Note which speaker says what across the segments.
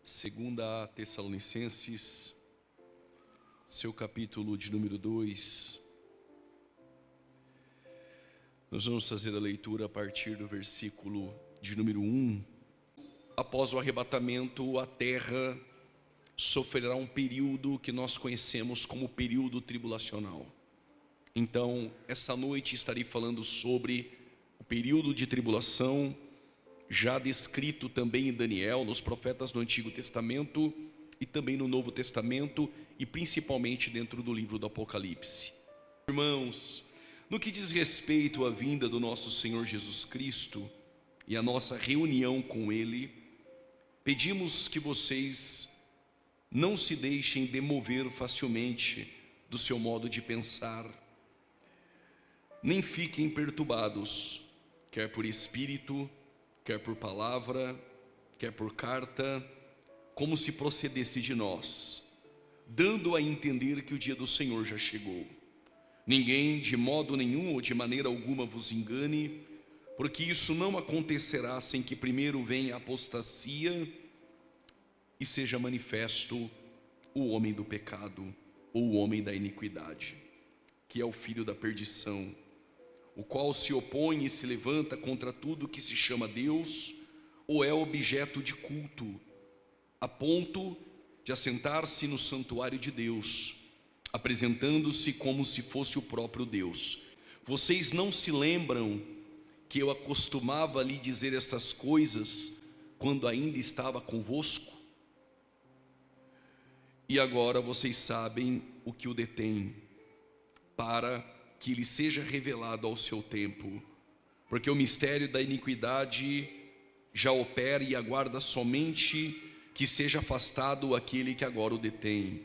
Speaker 1: Segunda a Tessalonicenses, seu capítulo de número 2. Nós vamos fazer a leitura a partir do versículo de número 1. Após o arrebatamento, a terra sofrerá um período que nós conhecemos como período tribulacional. Então, essa noite estarei falando sobre o período de tribulação, já descrito também em Daniel, nos profetas do Antigo Testamento e também no Novo Testamento e principalmente dentro do livro do Apocalipse. Irmãos, no que diz respeito à vinda do nosso Senhor Jesus Cristo e a nossa reunião com Ele, pedimos que vocês não se deixem demover facilmente do seu modo de pensar, nem fiquem perturbados, quer por espírito, quer por palavra, quer por carta, como se procedesse de nós, dando a entender que o dia do Senhor já chegou. Ninguém de modo nenhum ou de maneira alguma vos engane, porque isso não acontecerá sem que primeiro venha a apostasia e seja manifesto o homem do pecado, ou o homem da iniquidade, que é o filho da perdição, o qual se opõe e se levanta contra tudo que se chama Deus, ou é objeto de culto, a ponto de assentar-se no santuário de Deus, apresentando-se como se fosse o próprio Deus. Vocês não se lembram que eu acostumava lhe dizer estas coisas quando ainda estava convosco? E agora vocês sabem o que o detém, para que lhe seja revelado ao seu tempo, porque o mistério da iniquidade já opera e aguarda somente que seja afastado aquele que agora o detém.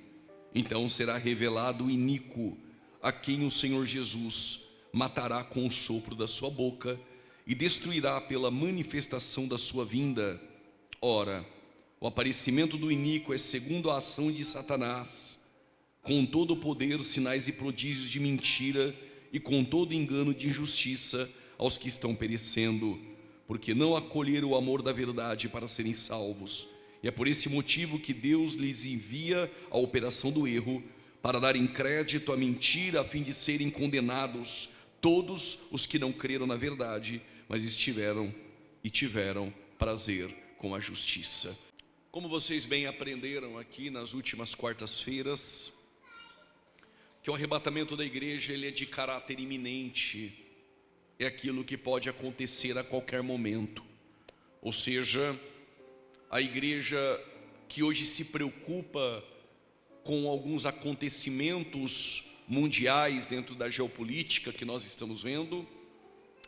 Speaker 1: Então será revelado o iníquo, a quem o Senhor Jesus matará com o sopro da sua boca e destruirá pela manifestação da sua vinda. Ora, o aparecimento do iníquo é segundo a ação de Satanás, com todo o poder, sinais e prodígios de mentira e com todo engano de injustiça aos que estão perecendo, porque não acolheram o amor da verdade para serem salvos. E é por esse motivo que Deus lhes envia a operação do erro, para darem crédito à mentira, a fim de serem condenados todos os que não creram na verdade, mas tiveram prazer com a justiça. Como vocês bem aprenderam aqui nas últimas quartas-feiras, que o arrebatamento da igreja ele é de caráter iminente, é aquilo que pode acontecer a qualquer momento. Ou seja, a igreja que hoje se preocupa com alguns acontecimentos mundiais dentro da geopolítica que nós estamos vendo,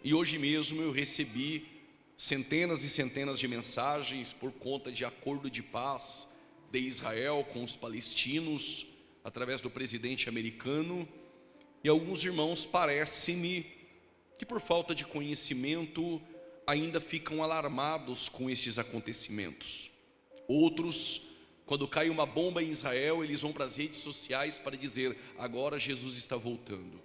Speaker 1: e hoje mesmo eu recebi centenas e centenas de mensagens por conta de acordo de paz de Israel com os palestinos, através do presidente americano, e alguns irmãos, parece-me que por falta de conhecimento ainda ficam alarmados com estes acontecimentos. Outros, quando cai uma bomba em Israel, eles vão para as redes sociais para dizer: agora Jesus está voltando.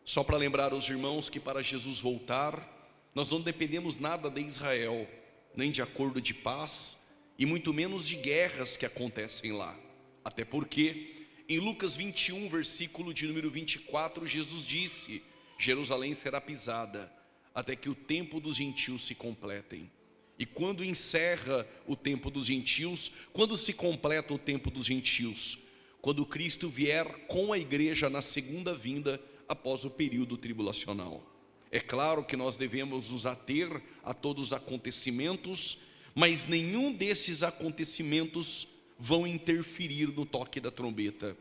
Speaker 1: Só para lembrar aos irmãos que para Jesus voltar, nós não dependemos nada de Israel, nem de acordo de paz, e muito menos de guerras que acontecem lá. Até porque em Lucas 21, versículo de número 24, Jesus disse: Jerusalém será pisada, até que o tempo dos gentios se completem. E quando encerra o tempo dos gentios, quando se completa o tempo dos gentios? Quando Cristo vier com a igreja na segunda vinda, após o período tribulacional. É claro que nós devemos nos ater a todos os acontecimentos, mas nenhum desses acontecimentos vão interferir no toque da trombeta,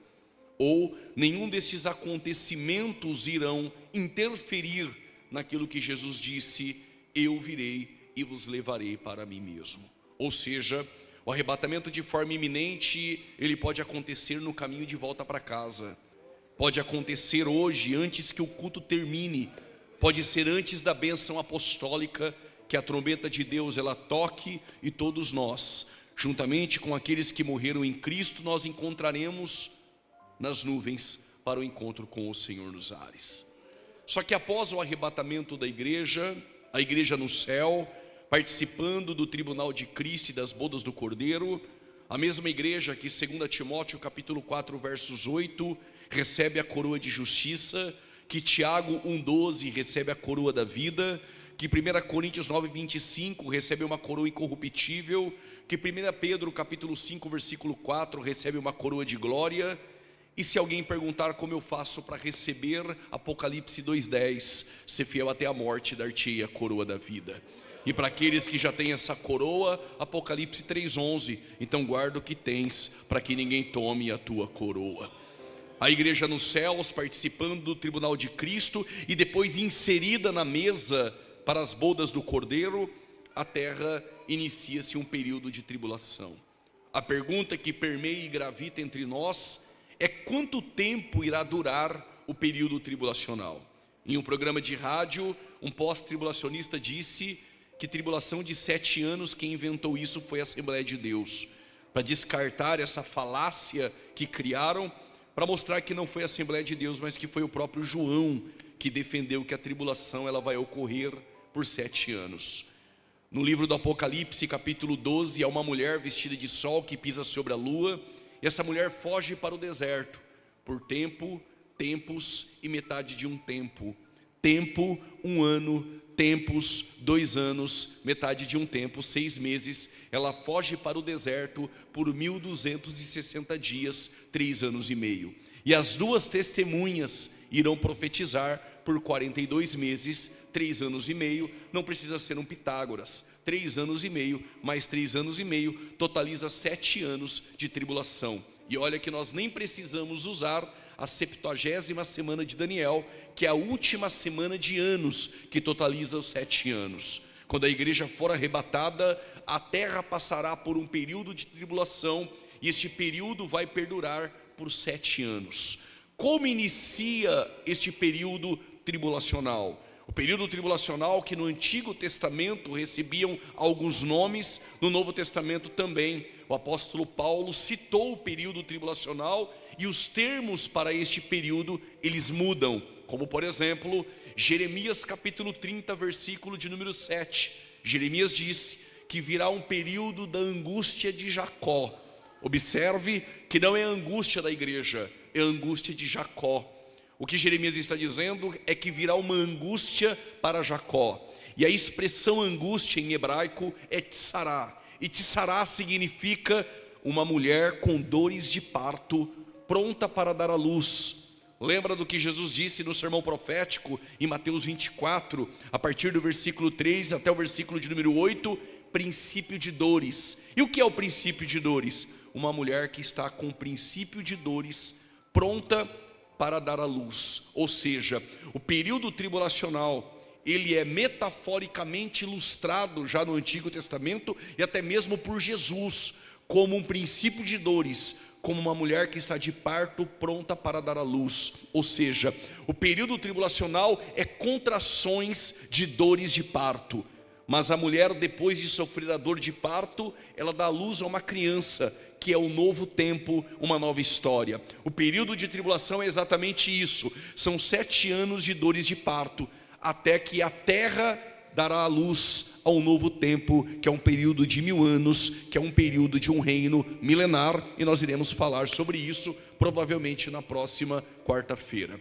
Speaker 1: ou nenhum destes acontecimentos irão interferir naquilo que Jesus disse: eu virei e vos levarei para mim mesmo. Ou seja, o arrebatamento de forma iminente, ele pode acontecer no caminho de volta para casa, pode acontecer hoje, antes que o culto termine, pode ser antes da bênção apostólica, que a trombeta de Deus ela toque e todos nós, juntamente com aqueles que morreram em Cristo, nós encontraremos nas nuvens para o encontro com o Senhor nos ares. Só que após o arrebatamento da igreja, a igreja no céu, participando do tribunal de Cristo e das bodas do Cordeiro, A mesma igreja que 2 Timóteo capítulo 4 versos 8 recebe a coroa de justiça, que Tiago 1,12 recebe a coroa da vida, que 1 Coríntios 9,25 recebe uma coroa incorruptível, que 1 Pedro capítulo 5 versículo 4 recebe uma coroa de glória. E se alguém perguntar como eu faço para receber, Apocalipse 2,10, ser fiel até a morte, dar-te-ei a coroa da vida. E para aqueles que já têm essa coroa, Apocalipse 3,11, então guarda o que tens, para que ninguém tome a tua coroa. A igreja nos céus, participando do tribunal de Cristo, e depois inserida na mesa para as bodas do Cordeiro, a terra inicia-se um período de tribulação. A pergunta que permeia e gravita entre nós é: quanto tempo irá durar o período tribulacional? Em um programa de rádio, um pós-tribulacionista disse que tribulação de 7 anos, quem inventou isso foi a Assembleia de Deus, para descartar essa falácia que criaram, para mostrar que não foi a Assembleia de Deus, mas que foi o próprio João que defendeu que a tribulação ela vai ocorrer por 7 anos. No livro do Apocalipse, capítulo 12, há uma mulher vestida de sol que pisa sobre a lua, e essa mulher foge para o deserto, por tempo, tempos e metade de um tempo. Tempo, 1 ano, tempos, 2 anos, metade de um tempo, 6 meses. Ela foge para o deserto por 1260 dias, 3 anos e meio. E as 2 testemunhas irão profetizar por 42 meses, 3 anos e meio. Não precisa ser um Pitágoras. 3 anos e meio, mais 3 anos e meio, totaliza 7 anos de tribulação. E olha que nós nem precisamos usar a 70ª semana de Daniel, que é a última semana de anos, que totaliza os 7 anos. Quando a igreja for arrebatada, a terra passará por um período de tribulação, e este período vai perdurar por 7 anos. Como inicia este período tribulacional? O período tribulacional, que no Antigo Testamento recebiam alguns nomes, no Novo Testamento também. O apóstolo Paulo citou o período tribulacional, e os termos para este período, eles mudam. Como por exemplo, Jeremias capítulo 30, versículo de número 7. Jeremias disse que virá um período da angústia de Jacó. Observe que não é a angústia da igreja, é a angústia de Jacó. O que Jeremias está dizendo é que virá uma angústia para Jacó. E a expressão angústia em hebraico é tsará. E tsará significa uma mulher com dores de parto, pronta para dar à luz. Lembra do que Jesus disse no sermão profético em Mateus 24, a partir do versículo 3 até o versículo de número 8, princípio de dores. E o que é o princípio de dores? Uma mulher que está com princípio de dores, pronta para dar à luz. Ou seja, o período tribulacional, ele é metaforicamente ilustrado já no Antigo Testamento, e até mesmo por Jesus, como um princípio de dores, como uma mulher que está de parto, pronta para dar à luz. Ou seja, o período tribulacional é contrações de dores de parto. Mas a mulher, depois de sofrer a dor de parto, ela dá à luz a uma criança, que é um novo tempo, uma nova história. O período de tribulação é exatamente isso. São 7 anos de dores de parto, até que a terra dará à luz a um novo tempo, que é um período de 1000 anos, que é um período de um reino milenar, e nós iremos falar sobre isso, provavelmente na próxima quarta-feira.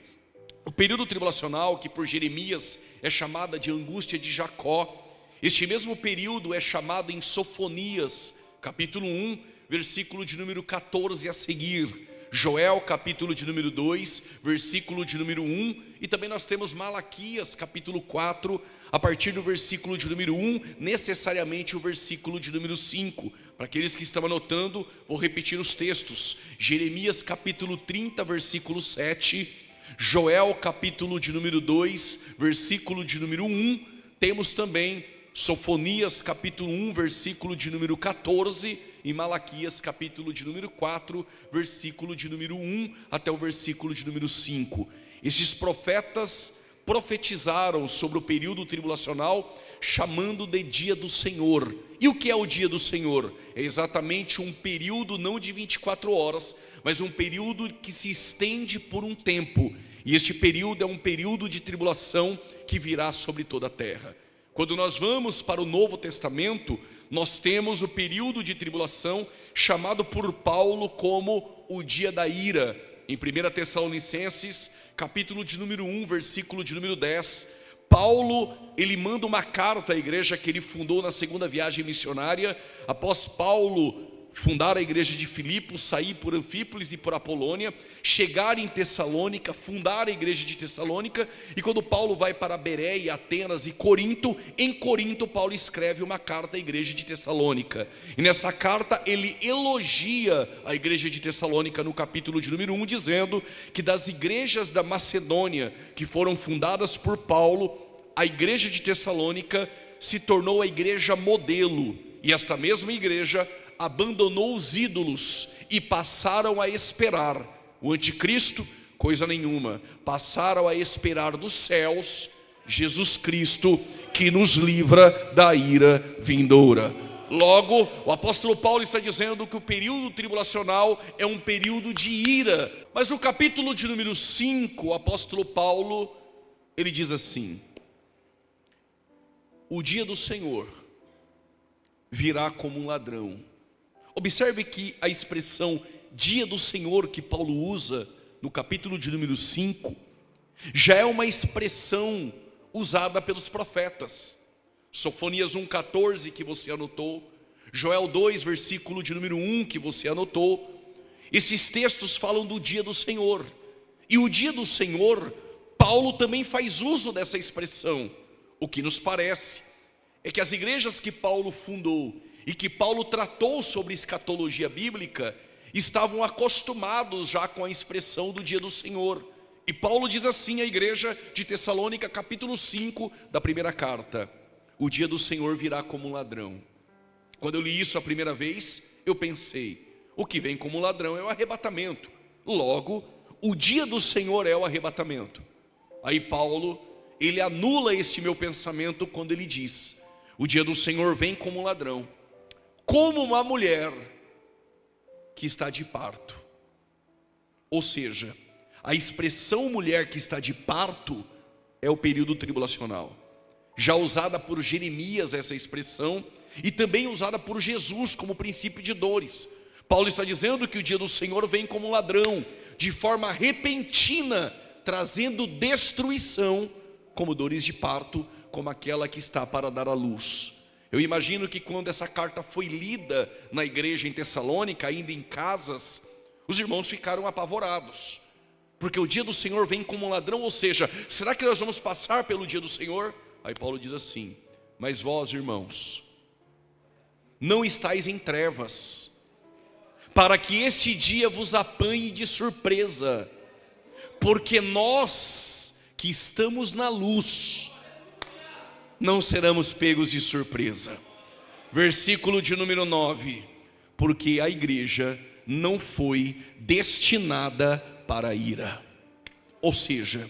Speaker 1: O período tribulacional, que por Jeremias é chamada de angústia de Jacó, este mesmo período é chamado em Sofonias, capítulo 1, versículo de número 14 a seguir. Joel, capítulo de número 2, versículo de número 1. E também nós temos Malaquias, capítulo 4, a partir do versículo de número 1, necessariamente o versículo de número 5. Para aqueles que estão anotando, vou repetir os textos. Jeremias, capítulo 30, versículo 7. Joel, capítulo de número 2, versículo de número 1. Temos também Sofonias capítulo 1, versículo de número 14, e Malaquias capítulo de número 4, versículo de número 1 até o versículo de número 5. Estes profetas profetizaram sobre o período tribulacional, chamando de dia do Senhor. E o que é o dia do Senhor? É exatamente um período não de 24 horas, mas um período que se estende por um tempo. E este período é um período de tribulação que virá sobre toda a terra. Quando nós vamos para o Novo Testamento, nós temos o período de tribulação chamado por Paulo como o dia da ira. Em 1 Tessalonicenses, capítulo de número 1, versículo de número 10, Paulo, ele manda uma carta à igreja que ele fundou na segunda viagem missionária. Após Paulo fundar a igreja de Filipos, sair por Anfípolis e por Apolônia, chegar em Tessalônica, fundar a igreja de Tessalônica, e quando Paulo vai para Bereia, Atenas e Corinto, em Corinto Paulo escreve uma carta à igreja de Tessalônica, e nessa carta ele elogia a igreja de Tessalônica no capítulo de número 1, dizendo que das igrejas da Macedônia que foram fundadas por Paulo, a igreja de Tessalônica se tornou a igreja modelo, e esta mesma igreja abandonou os ídolos e passaram a esperar o anticristo, coisa nenhuma, passaram a esperar dos céus Jesus Cristo, que nos livra da ira vindoura. Logo, o apóstolo Paulo está dizendo que o período tribulacional é um período de ira. Mas no capítulo de número 5, o apóstolo Paulo, ele diz assim: o dia do Senhor virá como um ladrão. Observe que a expressão dia do Senhor que Paulo usa no capítulo de número 5 já é uma expressão usada pelos profetas. Sofonias 1,14 que você anotou, Joel 2 versículo de número 1 que você anotou. Esses textos falam do dia do Senhor, e o dia do Senhor, Paulo também faz uso dessa expressão. O que nos parece é que as igrejas que Paulo fundou e que Paulo tratou sobre escatologia bíblica estavam acostumados já com a expressão do dia do Senhor. E Paulo diz assim à igreja de Tessalônica, capítulo 5 da primeira carta: o dia do Senhor virá como um ladrão. Quando eu li isso a primeira vez, eu pensei, o que vem como um ladrão é o arrebatamento. Logo, o dia do Senhor é o arrebatamento. Aí Paulo, ele anula este meu pensamento quando ele diz: o dia do Senhor vem como um ladrão, como uma mulher que está de parto. Ou seja, a expressão mulher que está de parto é o período tribulacional, já usada por Jeremias essa expressão, e também usada por Jesus como princípio de dores. Paulo está dizendo que o dia do Senhor vem como um ladrão, de forma repentina, trazendo destruição, como dores de parto, como aquela que está para dar à luz. Eu imagino que quando essa carta foi lida na igreja em Tessalônica, ainda em casas, os irmãos ficaram apavorados, porque o dia do Senhor vem como um ladrão. Ou seja, será que nós vamos passar pelo dia do Senhor? Aí Paulo diz assim: mas vós, irmãos, não estáis em trevas, para que este dia vos apanhe de surpresa, porque nós que estamos na luz não seremos pegos de surpresa. Versículo de número 9: porque a igreja não foi destinada para a ira. Ou seja,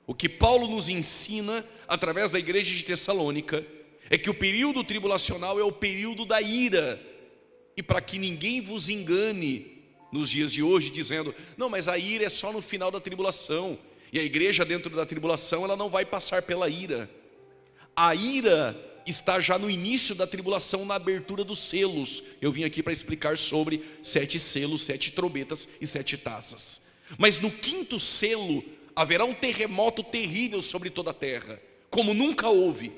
Speaker 1: o que Paulo nos ensina através da igreja de Tessalônica é que o período tribulacional é o período da ira. E para que ninguém vos engane nos dias de hoje dizendo: não, mas a ira é só no final da tribulação, e a igreja dentro da tribulação ela não vai passar pela ira. A ira está já no início da tribulação, na abertura dos selos. Eu vim aqui para explicar sobre 7 selos, 7 trombetas e 7 taças. Mas no 5º selo haverá um terremoto terrível sobre toda a terra, como nunca houve.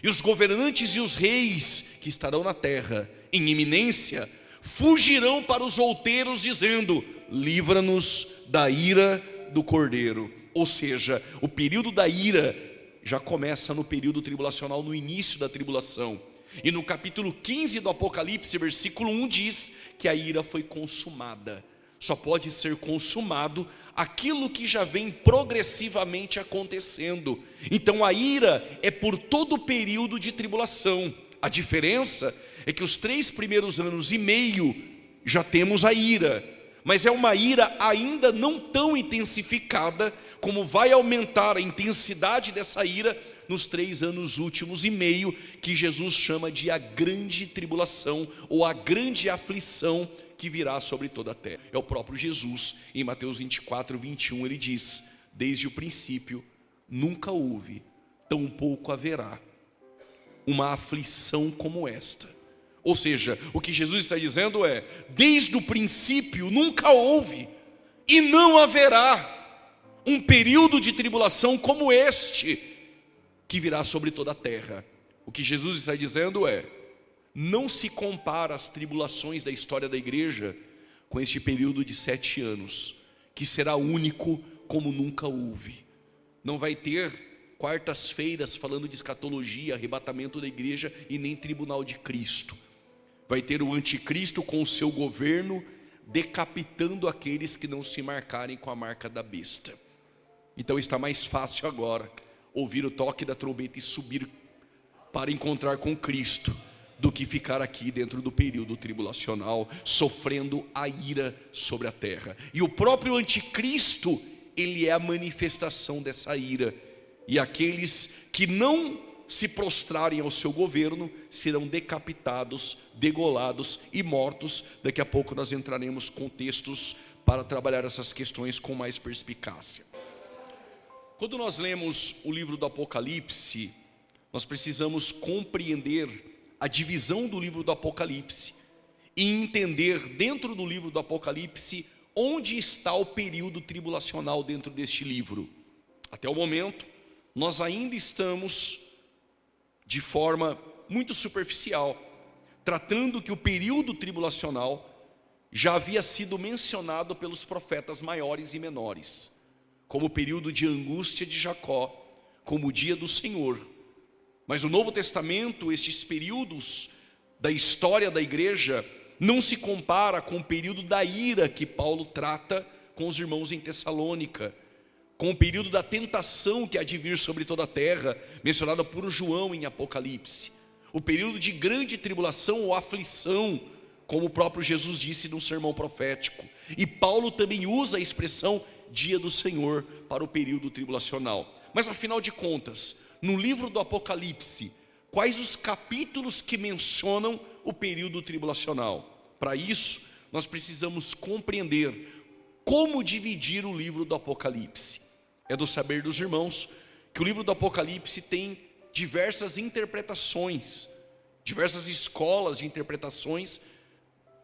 Speaker 1: E os governantes e os reis que estarão na terra em iminência fugirão para os outeiros dizendo: livra-nos da ira do Cordeiro. Ou seja, o período da ira já começa no período tribulacional, no início da tribulação. E no capítulo 15 do Apocalipse, versículo 1 diz que a ira foi consumada. Só pode ser consumado aquilo que já vem progressivamente acontecendo. Então a ira é por todo o período de tribulação. A diferença é que os 3 primeiros anos e meio já temos a ira, mas é uma ira ainda não tão intensificada, como vai aumentar a intensidade dessa ira nos 3 anos últimos e meio, que Jesus chama de a grande tribulação, ou a grande aflição que virá sobre toda a terra. É o próprio Jesus, em Mateus 24, 21, ele diz: desde o princípio nunca houve, tampouco haverá uma aflição como esta, Ou seja, o que Jesus está dizendo é: desde o princípio nunca houve e não haverá um período de tribulação como este que virá sobre toda a terra. O que Jesus está dizendo é: não se compara as tribulações da história da igreja com este período de 7 anos, que será único como nunca houve. Não vai ter quartas-feiras falando de escatologia, arrebatamento da igreja e nem tribunal de Cristo. Vai ter o anticristo com o seu governo decapitando aqueles que não se marcarem com a marca da besta. Então está mais fácil agora ouvir o toque da trombeta e subir para encontrar com Cristo, do que ficar aqui dentro do período tribulacional, sofrendo a ira sobre a terra. E o próprio anticristo, ele é a manifestação dessa ira. E aqueles que não se prostrarem ao seu governo serão decapitados, degolados e mortos. Daqui a pouco nós entraremos com textos para trabalhar essas questões com mais perspicácia. Quando nós lemos o livro do Apocalipse, nós precisamos compreender a divisão do livro do Apocalipse e entender dentro do livro do Apocalipse onde está o período tribulacional dentro deste livro. Até o momento, nós ainda estamos de forma muito superficial, tratando que o período tribulacional já havia sido mencionado pelos profetas maiores e menores, como o período de angústia de Jacó, como o dia do Senhor. Mas no Novo Testamento, estes períodos da história da igreja não se compara com o período da ira que Paulo trata com os irmãos em Tessalônica, com o período da tentação que há de vir sobre toda a terra, mencionada por João em Apocalipse, o período de grande tribulação ou aflição, como o próprio Jesus disse no sermão profético. E Paulo também usa a expressão dia do Senhor para o período tribulacional. Mas afinal de contas, no livro do Apocalipse, quais os capítulos que mencionam o período tribulacional? Para isso, nós precisamos compreender como dividir o livro do Apocalipse. É do saber dos irmãos que o livro do Apocalipse tem diversas interpretações, diversas escolas de interpretações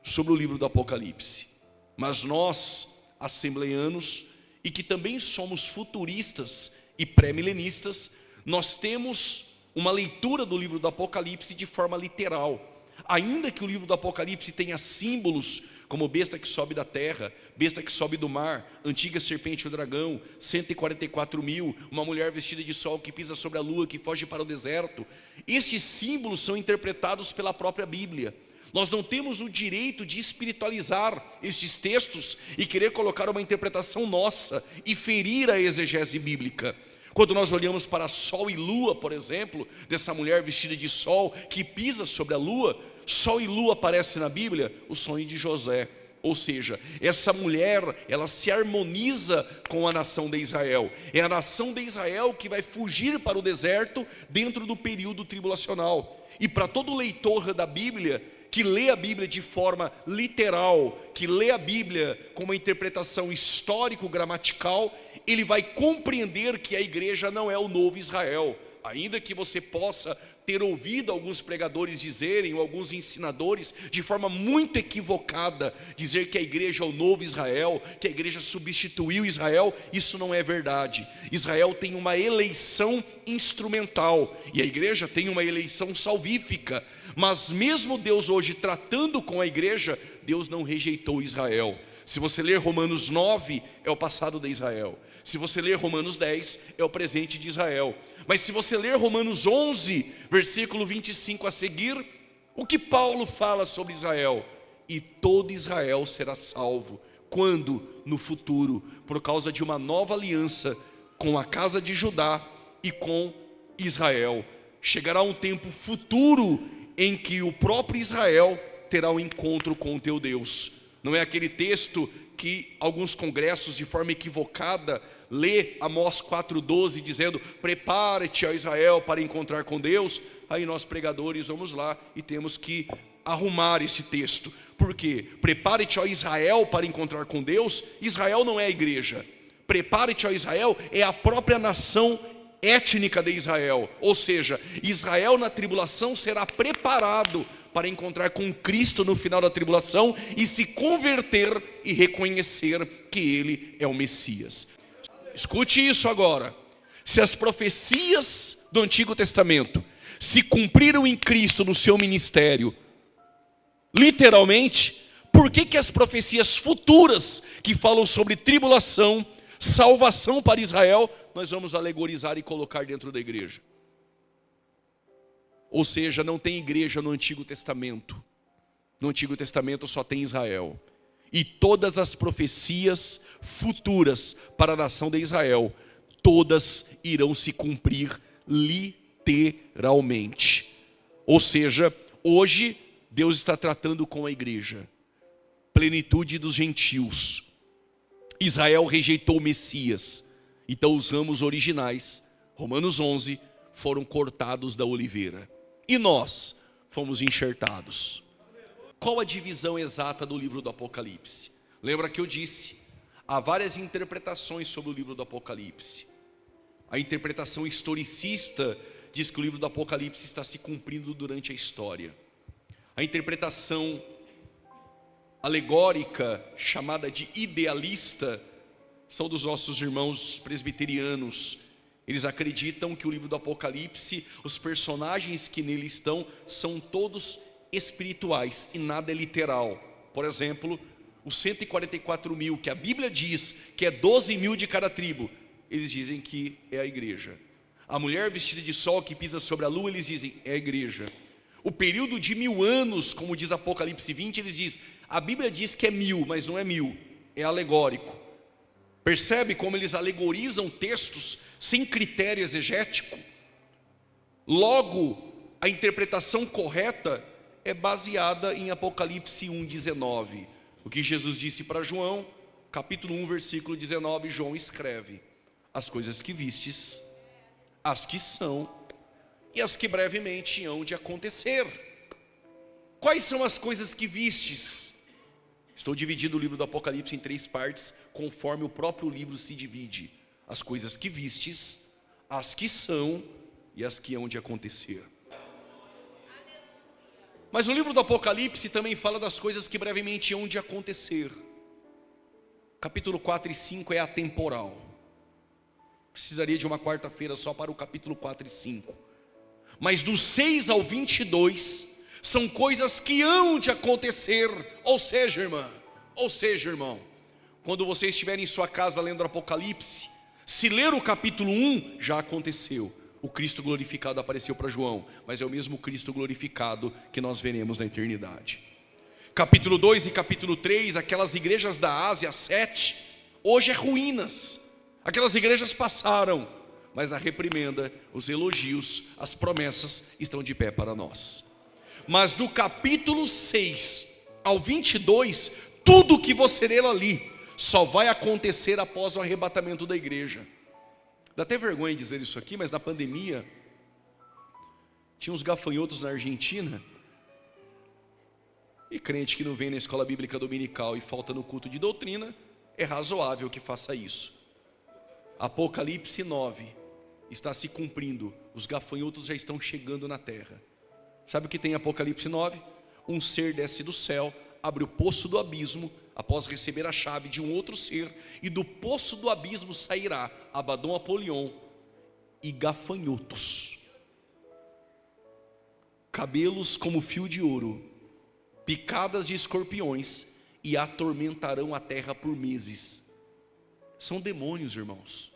Speaker 1: sobre o livro do Apocalipse. Mas nós, assembleanos, e que também somos futuristas e pré-milenistas, nós temos uma leitura do livro do Apocalipse de forma literal. Ainda que o livro do Apocalipse tenha símbolos como besta que sobe da terra, besta que sobe do mar, antiga serpente e o dragão, 144 mil, uma mulher vestida de sol que pisa sobre a lua, que foge para o deserto, estes símbolos são interpretados pela própria Bíblia. Nós não temos o direito de espiritualizar estes textos e querer colocar uma interpretação nossa e ferir a exegese bíblica. Quando nós olhamos para sol e lua, por exemplo, dessa mulher vestida de sol que pisa sobre a lua, sol e lua aparece na Bíblia, o sonho de José. Ou seja, essa mulher, ela se harmoniza com a nação de Israel. É a nação de Israel que vai fugir para o deserto dentro do período tribulacional. E para todo leitor da Bíblia, que lê a Bíblia de forma literal, que lê a Bíblia com uma interpretação histórico-gramatical, ele vai compreender que a igreja não é o novo Israel. Ainda que você possa ter ouvido alguns pregadores dizerem, ou alguns ensinadores, de forma muito equivocada, dizer que a igreja é o novo Israel, que a igreja substituiu Israel, isso não é verdade. Israel tem uma eleição instrumental, e a igreja tem uma eleição salvífica. Mas mesmo Deus hoje tratando com a igreja, Deus não rejeitou Israel. Se você ler Romanos 9, é o passado de Israel. Se você ler Romanos 10, é o presente de Israel. Mas se você ler Romanos 11, versículo 25 a seguir, o que Paulo fala sobre Israel? E todo Israel será salvo. Quando? No futuro, por causa de uma nova aliança com a casa de Judá e com Israel. Chegará um tempo futuro em que o próprio Israel terá um encontro com o teu Deus. Não é aquele texto que alguns congressos de forma equivocada lê Amós 4,12 dizendo: prepare-te, ó Israel, para encontrar com Deus. Aí nós pregadores vamos lá e temos que arrumar esse texto. Por quê? Prepare-te, ó Israel, para encontrar com Deus. Israel não é a igreja. Prepare-te, ó Israel, é a própria nação étnica de Israel, ou seja, Israel na tribulação será preparado para encontrar com Cristo no final da tribulação e se converter e reconhecer que Ele é o Messias. Escute isso agora. Se as profecias do Antigo Testamento se cumpriram em Cristo no seu ministério, literalmente, por que as profecias futuras que falam sobre tribulação, salvação para Israel, nós vamos alegorizar e colocar dentro da igreja? Ou seja, não tem igreja no Antigo Testamento. No Antigo Testamento só tem Israel. E todas as profecias futuras para a nação de Israel, todas irão se cumprir literalmente. Ou seja, hoje Deus está tratando com a igreja. Plenitude dos gentios. Israel rejeitou o Messias. Então os ramos originais, Romanos 11, foram cortados da oliveira. E nós fomos enxertados. Qual a divisão exata do livro do Apocalipse? Lembra que eu disse? Há várias interpretações sobre o livro do Apocalipse. A interpretação historicista diz que o livro do Apocalipse está se cumprindo durante a história. A interpretação alegórica, chamada de idealista, são dos nossos irmãos presbiterianos. Eles acreditam que o livro do Apocalipse, os personagens que nele estão, são todos espirituais e nada é literal. Por exemplo, os 144 mil, que a Bíblia diz que é 12 mil de cada tribo, eles dizem que é a igreja. A mulher vestida de sol que pisa sobre a lua, eles dizem, é a igreja. O período de 1000 anos, como diz Apocalipse 20, eles dizem, a Bíblia diz que é 1000, mas não é 1000, é alegórico. Percebe como eles alegorizam textos sem critério exegético? Logo, a interpretação correta é baseada em Apocalipse 1:19. O que Jesus disse para João, capítulo 1, versículo 19, João escreve: as coisas que vistes, as que são e as que brevemente hão de acontecer. Quais são as coisas que vistes? Estou dividindo o livro do Apocalipse em 3 partes, conforme o próprio livro se divide. As coisas que vistes, as que são e as que hão de acontecer. Mas o livro do Apocalipse também fala das coisas que brevemente hão de acontecer. Capítulo 4 e 5 é atemporal. Precisaria de uma quarta-feira só para o capítulo 4 e 5. Mas do 6 ao 22 são coisas que hão de acontecer. Ou seja, irmão, quando você estiver em sua casa lendo o Apocalipse, se ler o capítulo 1, já aconteceu. O Cristo glorificado apareceu para João, mas é o mesmo Cristo glorificado que nós veremos na eternidade. Capítulo 2 e capítulo 3, aquelas igrejas da Ásia, 7, hoje é ruínas. Aquelas igrejas passaram, mas a reprimenda, os elogios, as promessas estão de pé para nós. Mas do capítulo 6 ao 22, tudo que você ler ali só vai acontecer após o arrebatamento da igreja. Dá até vergonha dizer isso aqui, mas na pandemia tinha uns gafanhotos na Argentina, e crente que não vem na escola bíblica dominical e falta no culto de doutrina, é razoável que faça isso. Apocalipse 9 está se cumprindo, os gafanhotos já estão chegando na terra. Sabe o que tem em Apocalipse 9? Um ser desce do céu, abre o poço do abismo, após receber a chave de um outro ser, e do poço do abismo sairá Abaddon, Apolion e gafanhotos, cabelos como fio de ouro, picadas de escorpiões, e atormentarão a terra por meses. São demônios, irmãos.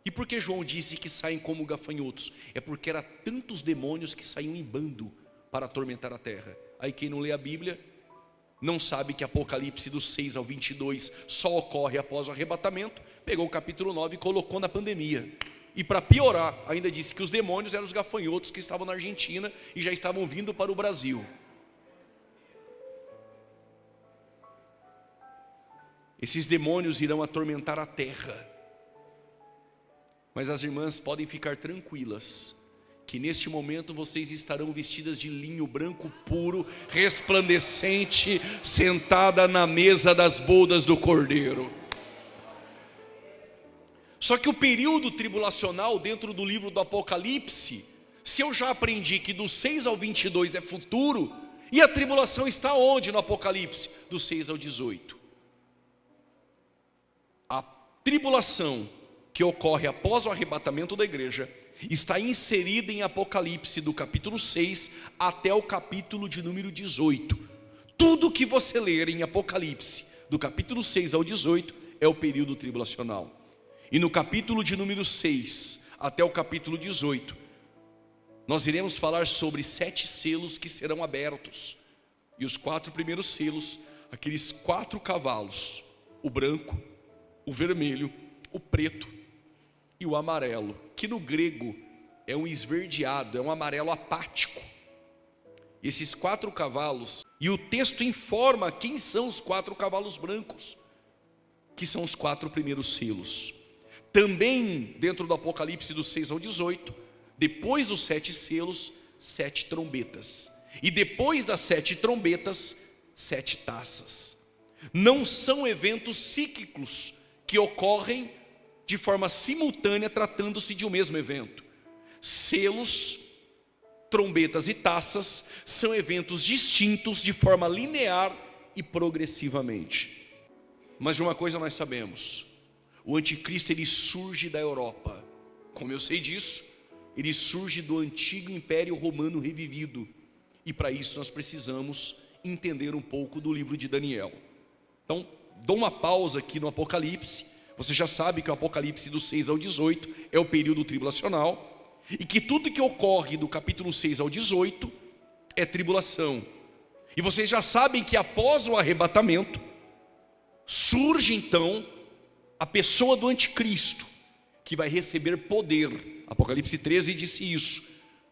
Speaker 1: E por que João disse que saem como gafanhotos? É porque eram tantos demônios que saíam em bando para atormentar a terra. Aí quem não lê a Bíblia não sabe que Apocalipse do 6 ao 22 só ocorre após o arrebatamento. Pegou o capítulo 9 e colocou na pandemia. E para piorar, ainda disse que os demônios eram os gafanhotos que estavam na Argentina e já estavam vindo para o Brasil. Esses demônios irão atormentar a terra. Mas as irmãs podem ficar tranquilas, que neste momento vocês estarão vestidas de linho branco puro, resplandecente, sentada na mesa das bodas do Cordeiro. Só que o período tribulacional dentro do livro do Apocalipse, se eu já aprendi que do 6 ao 22 é futuro, e a tribulação está onde no Apocalipse? Do 6 ao 18. A tribulação que ocorre após o arrebatamento da igreja está inserida em Apocalipse do capítulo 6 até o capítulo de número 18. Tudo que você ler em Apocalipse do capítulo 6 ao 18 é o período tribulacional. E no capítulo de número 6 até o capítulo 18, nós iremos falar sobre 7 selos que serão abertos. E os 4 primeiros selos, aqueles 4 cavalos, o branco, o vermelho, o preto e o amarelo, que no grego é um esverdeado, é um amarelo apático. Esses 4 cavalos, e o texto informa quem são os 4 cavalos brancos, que são os 4 primeiros selos. Também dentro do Apocalipse do 6 ao 18, depois dos 7 selos, 7 trombetas. E depois das 7 trombetas, 7 taças. Não são eventos cíclicos que ocorrem de forma simultânea, tratando-se de um mesmo evento. Selos, trombetas e taças são eventos distintos de forma linear e progressivamente. Mas de uma coisa nós sabemos: o anticristo ele surge da Europa. Como eu sei disso, ele surge do antigo Império Romano revivido. E para isso nós precisamos entender um pouco do livro de Daniel. Então, dou uma pausa aqui no Apocalipse. Você já sabe que o Apocalipse do 6 ao 18 é o período tribulacional, e que tudo que ocorre do capítulo 6 ao 18 é tribulação. E vocês já sabem que após o arrebatamento, surge então a pessoa do anticristo, que vai receber poder. Apocalipse 13 disse isso,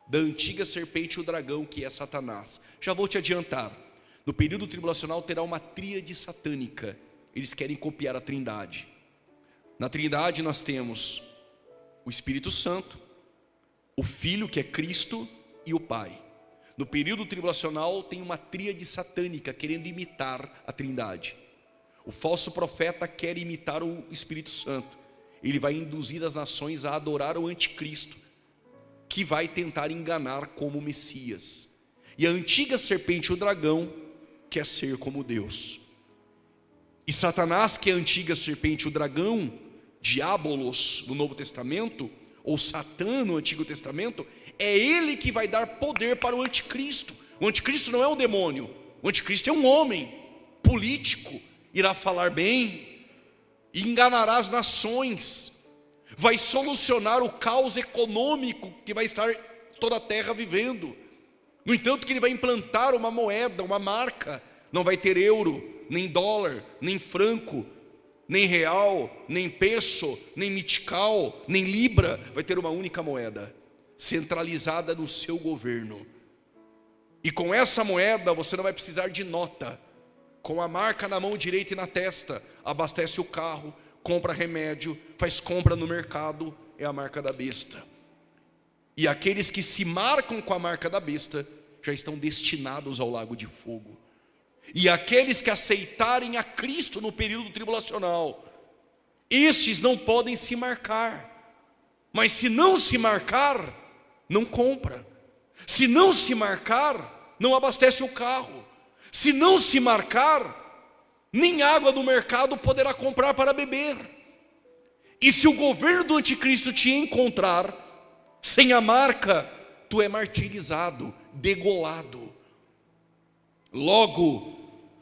Speaker 1: da antiga serpente e o dragão, que é Satanás. Já vou te adiantar, no período tribulacional terá uma tríade satânica. Eles querem copiar a Trindade. Na Trindade nós temos o Espírito Santo, o Filho, que é Cristo, e o Pai. No período tribulacional tem uma tríade satânica querendo imitar a Trindade. O falso profeta quer imitar o Espírito Santo. Ele vai induzir as nações a adorar o anticristo, que vai tentar enganar como Messias. E a antiga serpente, o dragão, quer ser como Deus. E Satanás, que é a antiga serpente, o dragão, Diabolos no Novo Testamento, ou Satã no Antigo Testamento, é ele que vai dar poder para o anticristo. O anticristo não é um demônio, o anticristo é um homem político, irá falar bem, enganará as nações, vai solucionar o caos econômico que vai estar toda a terra vivendo. No entanto, que ele vai implantar uma moeda, uma marca. Não vai ter euro, nem dólar, nem franco, nem real, nem peso, nem mitical, nem libra. Vai ter uma única moeda, centralizada no seu governo. E com essa moeda você não vai precisar de nota. Com a marca na mão direita e na testa, abastece o carro, compra remédio, faz compra no mercado, é a marca da besta. E aqueles que se marcam com a marca da besta já estão destinados ao lago de fogo. E aqueles que aceitarem a Cristo no período tribulacional, estes não podem se marcar. Mas se não se marcar, não compra. Se não se marcar, não abastece o carro. Se não se marcar, nem água do mercado poderá comprar para beber. E se o governo do anticristo te encontrar sem a marca, tu é martirizado, degolado. Logo,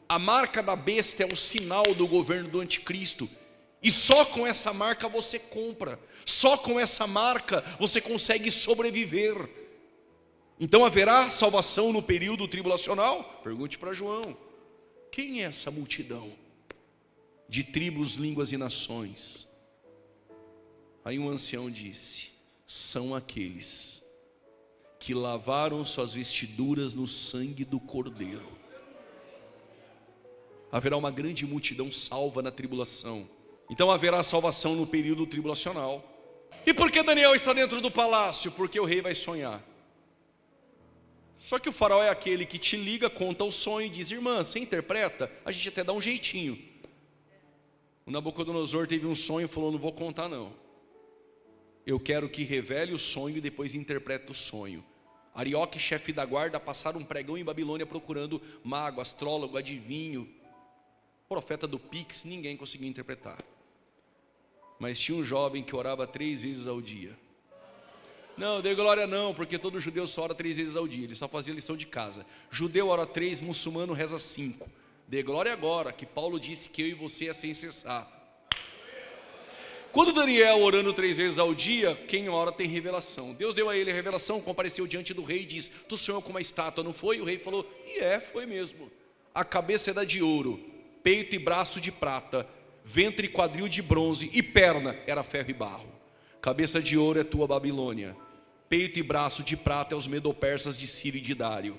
Speaker 1: a marca da besta é o sinal do governo do anticristo. E só com essa marca você compra. Só com essa marca você consegue sobreviver. Então haverá salvação no período tribulacional? Pergunte para João. Quem é essa multidão de tribos, línguas e nações? Aí um ancião disse: são aqueles que lavaram suas vestiduras no sangue do Cordeiro. Haverá uma grande multidão salva na tribulação. Então haverá salvação no período tribulacional. E por que Daniel está dentro do palácio? Porque o rei vai sonhar. Só que o faraó é aquele que te liga, conta o sonho e diz: irmã, você interpreta? A gente até dá um jeitinho. O Nabucodonosor teve um sonho e falou: não vou contar não. Eu quero que revele o sonho e depois interprete o sonho. Arioque, chefe da guarda, passaram um pregão em Babilônia procurando mago, astrólogo, adivinho, profeta do Pix, ninguém conseguia interpretar. Mas tinha um jovem que orava 3 vezes ao dia. Não, dê glória não, porque todo judeu só ora 3 vezes ao dia, ele só fazia lição de casa. Judeu ora 3, muçulmano reza 5. Dê glória agora, que Paulo disse que eu e você é sem cessar. Quando Daniel orando 3 vezes ao dia, quem ora tem revelação. Deus deu a ele a revelação, compareceu diante do rei e diz: tu sonhou com uma estátua, não foi? O rei falou: foi mesmo. A cabeça era de ouro, peito e braço de prata, ventre e quadril de bronze, e perna era ferro e barro. Cabeça de ouro é tua Babilônia, peito e braço de prata é os medo-persas de Sírio e de Dário.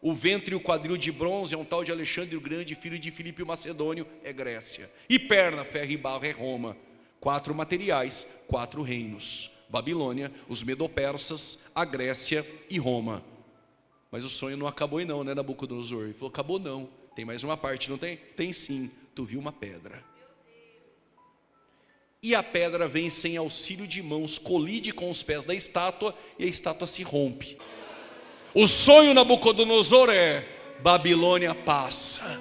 Speaker 1: O ventre e o quadril de bronze é um tal de Alexandre o Grande, filho de Filipe o Macedônio, é Grécia. E perna, ferro e barro é Roma. 4 materiais, 4 reinos: Babilônia, os medo-persas, a Grécia e Roma. Mas o sonho não acabou aí não, né, Nabucodonosor? Ele falou: acabou não, tem mais uma parte, não tem? Tem sim, tu viu uma pedra. E a pedra vem sem auxílio de mãos, colide com os pés da estátua e a estátua se rompe. O sonho, Nabucodonosor, é: Babilônia passa,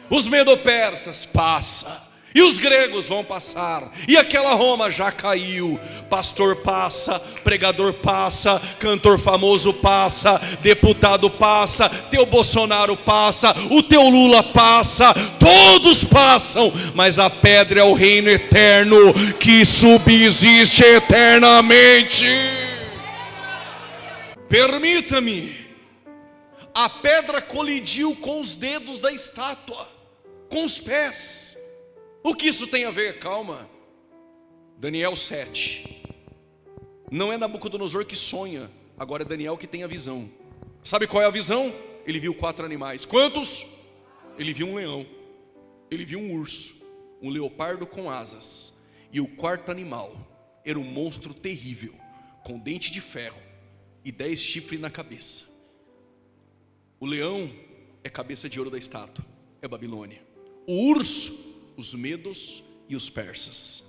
Speaker 1: os medo-persas passa, e os gregos vão passar, e aquela Roma já caiu. Pastor passa, pregador passa, cantor famoso passa, deputado passa, teu Bolsonaro passa, o teu Lula passa, todos passam, mas a pedra é o reino eterno que subsiste eternamente. Permita-me, a pedra colidiu com os dedos da estátua, com os pés. O que isso tem a ver? Calma. Daniel 7. Não é Nabucodonosor que sonha, agora é Daniel que tem a visão. Sabe qual é a visão? Ele viu 4 animais. Quantos? Ele viu um leão, ele viu um urso, um leopardo com asas, e o 4º animal era um monstro terrível, com dente de ferro e 10 chifres na cabeça. O leão é cabeça de ouro da estátua, é Babilônia. O urso, os medos e os persas.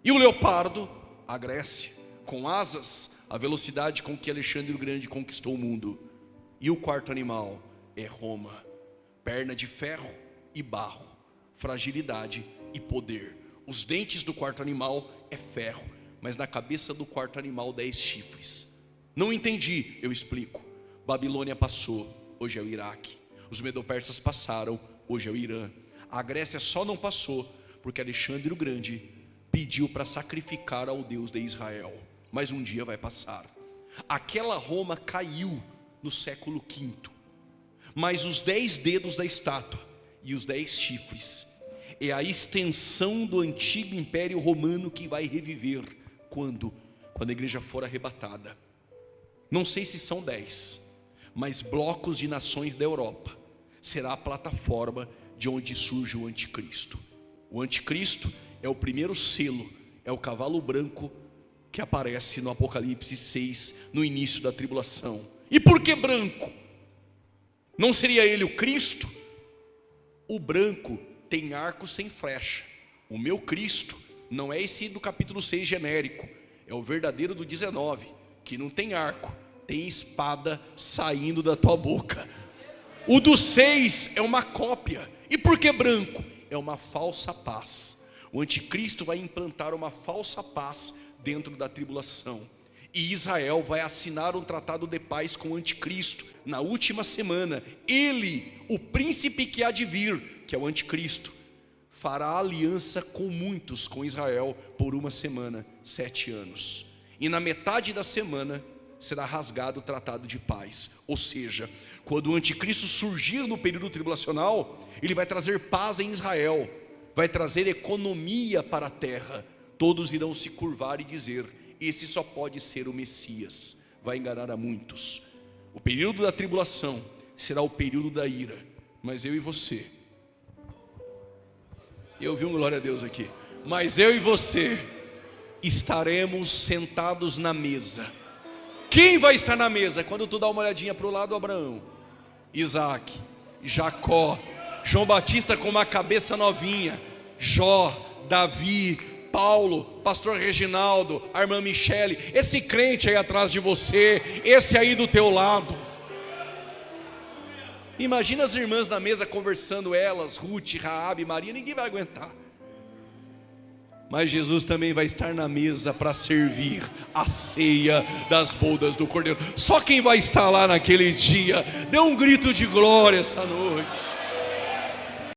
Speaker 1: E o leopardo, a Grécia, com asas, a velocidade com que Alexandre o Grande conquistou o mundo. E o 4º animal é Roma, perna de ferro e barro, fragilidade e poder. Os dentes do 4º animal é ferro, mas na cabeça do 4º animal 10 chifres. Não entendi, eu explico. Babilônia passou, hoje é o Iraque. Os medo-persas passaram, hoje é o Irã. A Grécia só não passou porque Alexandre o Grande pediu para sacrificar ao Deus de Israel. Mas um dia vai passar. Aquela Roma caiu no século V. Mas os 10 dedos da estátua e os 10 chifres é a extensão do antigo Império Romano que vai reviver. Quando? Quando a igreja for arrebatada. Não sei se são 10, mas blocos de nações da Europa será a plataforma de onde surge o anticristo. O anticristo é o primeiro selo, é o cavalo branco que aparece no Apocalipse 6, no início da tribulação. E por que branco? Não seria ele o Cristo? O branco tem arco sem flecha. O meu Cristo não é esse do capítulo 6 genérico, é o verdadeiro do 19, que não tem arco, tem espada saindo da tua boca. O do 6 é uma cópia. E por que branco? É uma falsa paz. O anticristo vai implantar uma falsa paz dentro da tribulação. E Israel vai assinar um tratado de paz com o anticristo. Na última semana, ele, o príncipe que há de vir, que é o anticristo, fará aliança com muitos, com Israel, por uma semana, 7 anos. E na metade da semana será rasgado o tratado de paz. Ou seja, quando o anticristo surgir no período tribulacional, ele vai trazer paz em Israel, vai trazer economia para a terra. Todos irão se curvar e dizer: esse só pode ser o Messias. Vai enganar a muitos. O período da tribulação será o período da ira. Mas eu e você, eu vi um glória a Deus aqui, mas eu e você estaremos sentados na mesa. Quem vai estar na mesa? Quando tu dá uma olhadinha para o lado, Abraão, Isaac, Jacó, João Batista com uma cabeça novinha, Jó, Davi, Paulo, pastor Reginaldo, a irmã Michele, esse crente aí atrás de você, esse aí do teu lado. Imagina as irmãs na mesa conversando, elas, Ruth, Raabe, Maria, ninguém vai aguentar. Mas Jesus também vai estar na mesa para servir a ceia das bodas do Cordeiro. Só quem vai estar lá naquele dia, dê um grito de glória essa noite.